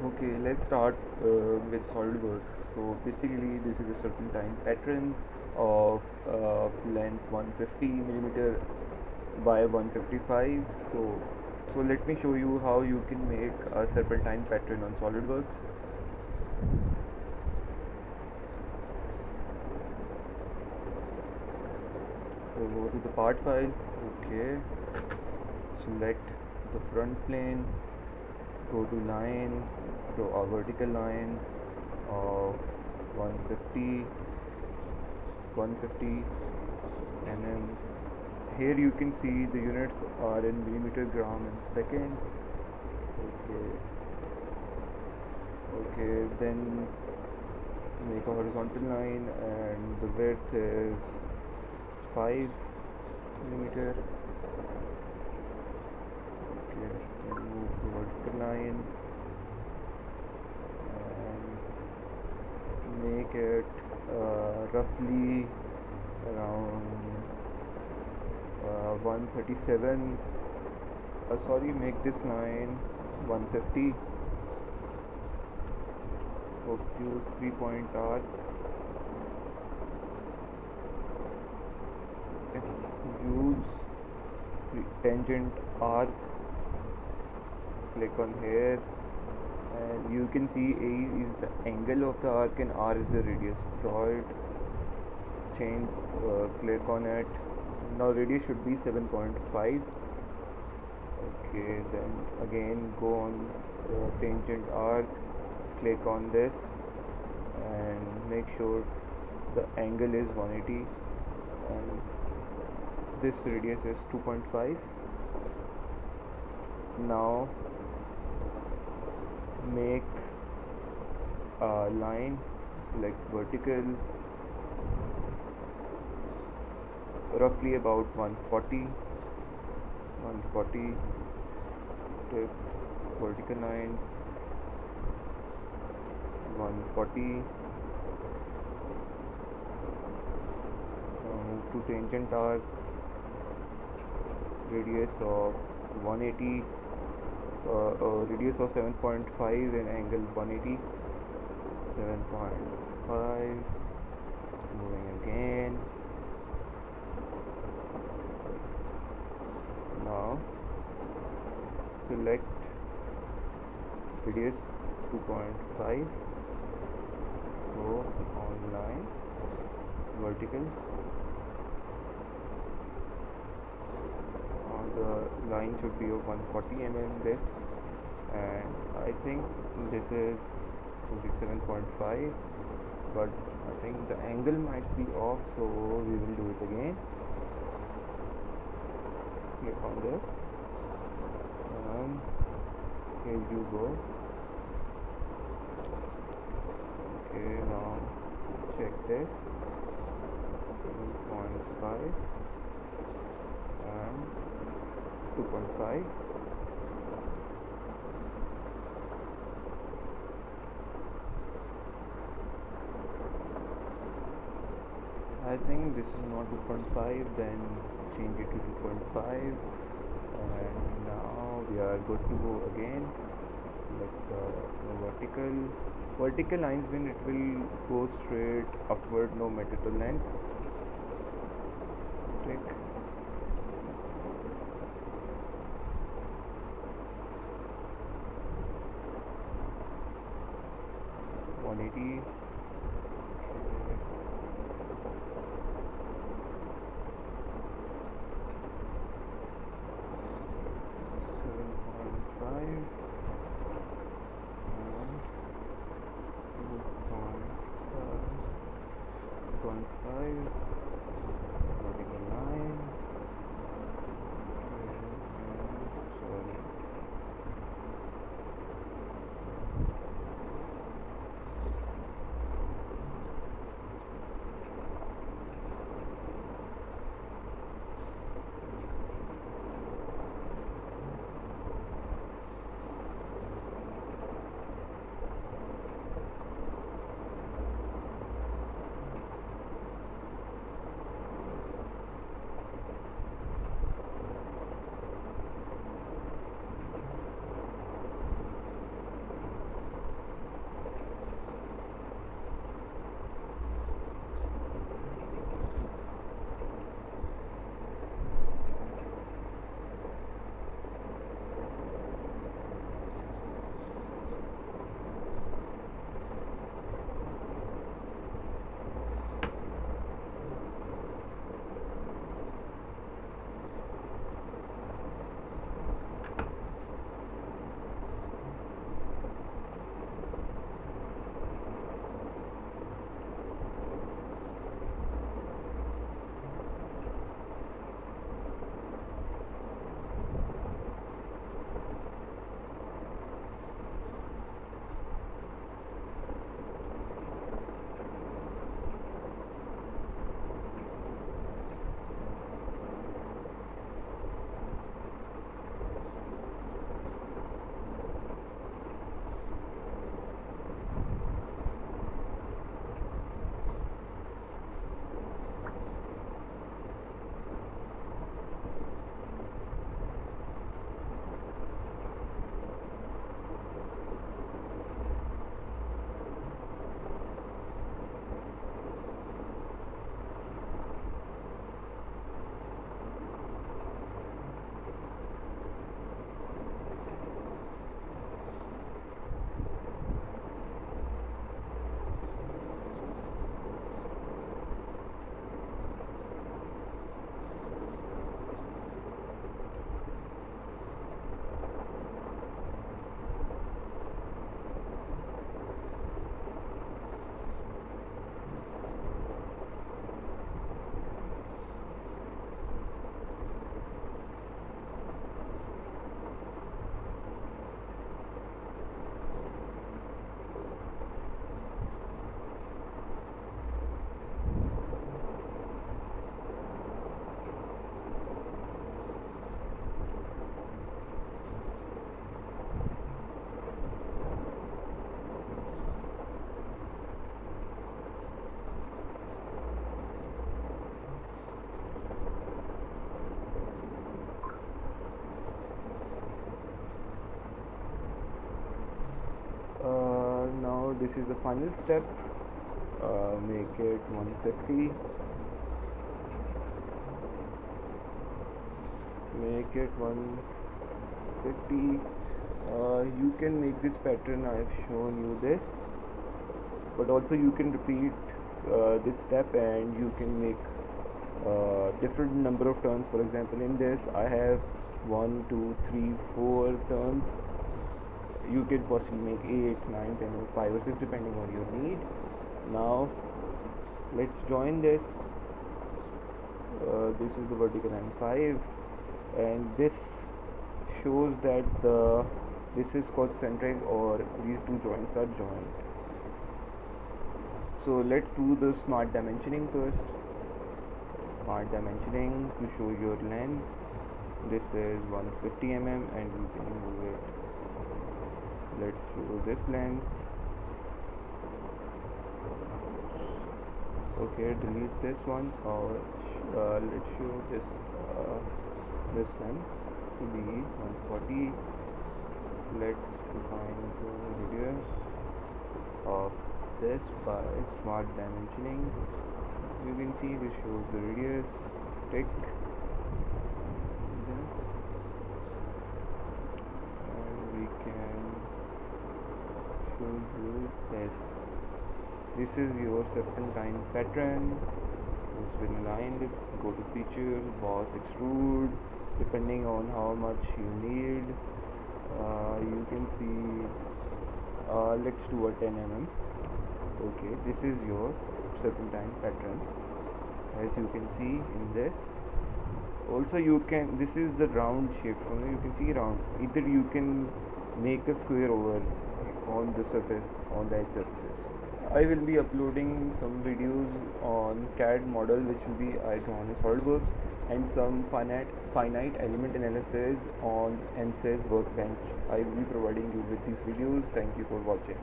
Okay, let's start with SolidWorks. So basically, this is a serpentine pattern of length 150 millimeter by 155. So let me show you how you can make a serpentine pattern on SolidWorks. So go to the part file. Okay, select the front plane. Go to line, draw a vertical line of 150 mm. Here you can see the units are in millimeter gram and second. Okay, then make a horizontal line and the width is 5 millimeter. Okay, then move to vertical line and make it roughly around 137. Sorry, make this line 150. Use 3-point arc. Use tangent arc. Click on here and you can see A is the angle of the arc and R is the radius. Draw it, change, click on it. Now radius should be 7.5. Okay, then again go on tangent arc, click on this and make sure the angle is 180 and this radius is 2.5. Now make a line, select vertical, roughly about 140, take vertical line 140. Move to tangent arc, radius of 180, radius of 7.5 and angle 180. 7.5. Moving again. Now select radius 2.5. Go on line, vertical. The line should be of 140 mm this, and I think this is 27.5, but I think the angle might be off, so we will do it again. Click on this and here you go. Okay, now check this, 7.5 and 2.5. I think this is not 2.5, then change it to 2.5 and now we are good to go again. Select the vertical lines mean it will go straight upward no matter the length. Click 180. Vertical line. Sorry. this is the final step. Make it 150, make it 150. You can make this pattern, I have shown you this, but also you can repeat this step and you can make different number of turns. For example, in this I have 1 2 3 4 turns. You can possibly make 8 9 10 or 5 or 6 depending on your need. Now let's join this. This is the vertical and 5, and this shows that this is concentric, or these two joints are joined. So let's do the smart dimensioning first. Smart dimensioning to show your length. This is 150 mm and you can move it. Let's show this length. Okay, delete this one, or let's show this length to be 140. Let's define the radius of this by smart dimensioning. You can see this shows the radius. Tick this, and we can show you this. This is your serpentine pattern. It's been aligned. Go to features, boss, extrude, depending on how much you need. You can see, let's do a 10 mm. Okay, this is your serpentine pattern, as you can see in this. Also you can, this is the round shape, you can see round. Either you can make a square over on the surface, on the edge surfaces. I will be uploading some videos on CAD model which will be I drawn in SOLIDWORKS, and some finite element analysis on NSYS workbench. I will be providing you with these videos. Thank you for watching.